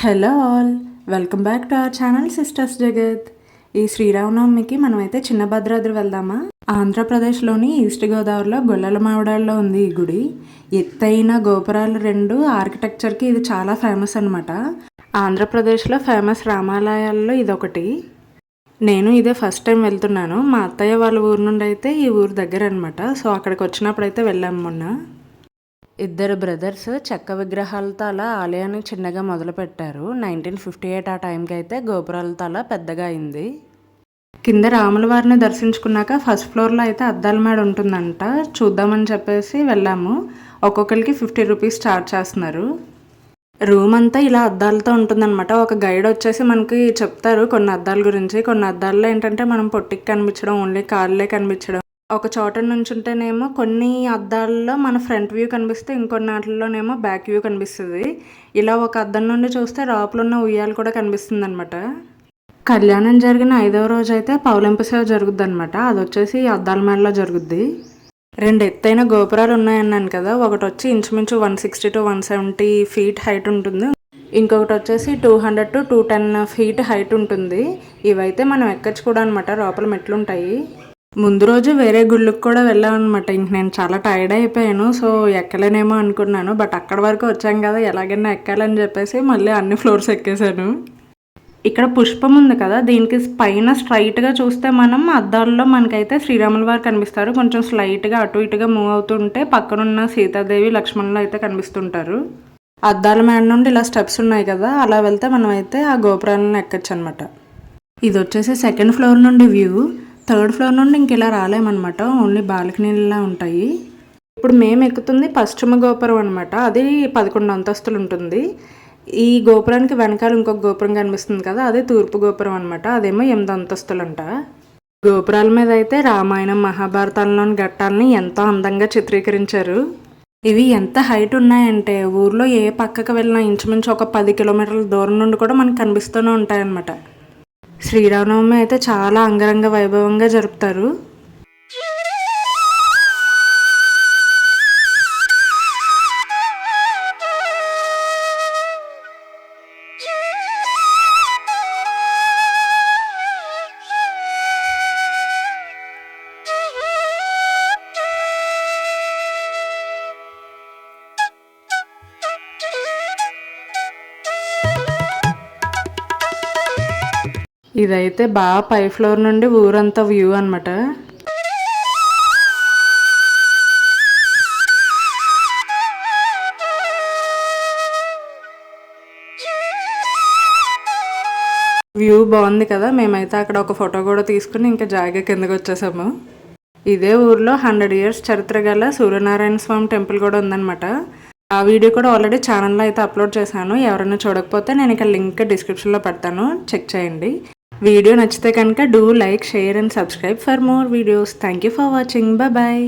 Hello all, welcome back to our channel sisters జగత్. ఈ శ్రీరామనవమికి మనమైతే చిన్న భద్రాద్రి వెళ్దామా? ఆంధ్రప్రదేశ్లోని ఈస్ట్ గోదావరిలో గొల్లల మావిడాల్లో ఉంది ఈ గుడి. ఎత్తైన గోపురాలు రెండు, ఆర్కిటెక్చర్కి ఇది చాలా ఫేమస్ అనమాట. ఆంధ్రప్రదేశ్లో ఫేమస్ రామాలయాల్లో ఇదొకటి. నేను ఇదే ఫస్ట్ టైం వెళ్తున్నాను. మా అత్తయ్య వాళ్ళ ఊరు నుండి అయితే ఈ ఊరు దగ్గర అనమాట. సో అక్కడికి వచ్చినప్పుడు అయితే వెళ్ళాము మొన్న. ఇద్దరు బ్రదర్స్ చెక్క విగ్రహాలతో అలా ఆలయాన్ని చిన్నగా మొదలుపెట్టారు. 1958 ఆ టైంకి అయితే గోపురాలతో అలా పెద్దగా అయింది. కింద రాముల వారిని దర్శించుకున్నాక ఫస్ట్ ఫ్లోర్లో అయితే అద్దాల మేడ ఉంటుందంట. చూద్దామని చెప్పేసి వెళ్ళాము. ఒక్కొక్కరికి 50 రూపీస్ ఛార్జ్ చేస్తున్నారు. రూమ్ అంతా ఇలా అద్దాలతో ఉంటుందన్నమాట. ఒక గైడ్ వచ్చేసి మనకి చెప్తారు కొన్ని అద్దాల గురించి. కొన్ని అద్దాల్లో ఏంటంటే మనం పొట్టికి కనిపించడం, ఓన్లీ కాళ్ళే కనిపించడం. ఒక చోట నుంచుంటేనేమో కొన్ని అద్దాల్లో మన ఫ్రంట్ వ్యూ కనిపిస్తే, ఇంకొన్ని వాటిల్లోనేమో బ్యాక్ వ్యూ కనిపిస్తుంది. ఇలా ఒక అద్దం నుండి చూస్తే లోపల ఉన్న ఉయ్యాలు కూడా కనిపిస్తుంది అనమాట. కళ్యాణం జరిగిన 5వ రోజు అయితే పౌలింపు సేవ జరుగుద్ది అనమాట. అది వచ్చేసి అద్దాల మేడలో జరుగుద్ది. 2 ఎత్తైన గోపురాలు ఉన్నాయన్నాను కదా. ఒకటి వచ్చి ఇంచుమించు 160 to 170 ఫీట్ హైట్ ఉంటుంది. ఇంకొకటి వచ్చేసి 200 to 210 ఫీట్ హైట్ ఉంటుంది. ఇవైతే మనం ఎక్కచ్చు కూడా అనమాట. లోపల మెట్లు ఉంటాయి. ముందు రోజు వేరే గుళ్ళకి కూడా వెళ్ళామన్నమాట. ఇంక నేను చాలా టైర్డ్ అయిపోయాను. సో ఎక్కలేనేమో అనుకున్నాను. బట్ అక్కడ వరకు వచ్చాం కదా, ఎలాగైనా ఎక్కాలని చెప్పేసి మళ్ళీ అన్ని ఫ్లోర్స్ ఎక్కేసాను. ఇక్కడ పుష్పం ఉంది కదా, దీనికి పైన స్ట్రైట్గా చూస్తే మనం అద్దాల్లో మనకైతే శ్రీరాముల వారు కనిపిస్తారు. కొంచెం స్లైట్గా అటు ఇటుగా మూవ్ అవుతుంటే పక్కనున్న సీతాదేవి, లక్ష్మణులు అయితే కనిపిస్తుంటారు. అద్దాల మేడ నుండి ఇలా స్టెప్స్ ఉన్నాయి కదా, అలా వెళ్తే మనం అయితే ఆ గోపురాలను ఎక్కచ్చు అనమాట. ఇది వచ్చేసి 2nd ఫ్లోర్ నుండి వ్యూ. 3rd ఫ్లోర్ నుండి ఇంక ఇలా రాలేమన్నమాట. ఓన్లీ బాల్కనీలా ఉంటాయి. ఇప్పుడు మేము ఎక్కుతుంది పశ్చిమ గోపురం అనమాట. అది 11 అంతస్తులు ఉంటుంది. ఈ గోపురానికి వెనకాల ఇంకొక గోపురం కనిపిస్తుంది కదా, అదే తూర్పు గోపురం అనమాట. అదేమో 8 అంతస్తులంట. గోపురాల మీద అయితే రామాయణం, మహాభారతాల్లోని ఘట్టాలని ఎంతో అందంగా చిత్రీకరించారు. ఇవి ఎంత హైట్ ఉన్నాయంటే ఊర్లో ఏ పక్కకు వెళ్ళినా ఇంచుమించు ఒక 10 కిలోమీటర్ల దూరం నుండి కూడా మనకు కనిపిస్తూనే ఉంటాయన్నమాట. శ్రీరామనవమి అయితే చాలా అంగరంగ వైభవంగా జరుపుతారు. ఇదైతే బాగా పై ఫ్లోర్ నుండి ఊరంతా వ్యూ అనమాట. వ్యూ బాగుంది కదా. మేమైతే అక్కడ ఒక ఫోటో కూడా తీసుకుని ఇంకా జాగా కిందకి వచ్చేసాము. ఇదే ఊర్లో 100 years చరిత్ర గల సూర్యనారాయణ స్వామి టెంపుల్ కూడా ఉందన్నమాట. ఆ వీడియో కూడా ఆల్రెడీ ఛానల్లో అయితే అప్లోడ్ చేశాను. ఎవరైనా చూడకపోతే నేను ఇక్కడ లింక్ డిస్క్రిప్షన్లో పెడతాను, చెక్ చేయండి. వీడియో నచ్చితే కనుక do like, share and subscribe for more videos. Thank you for watching. Bye.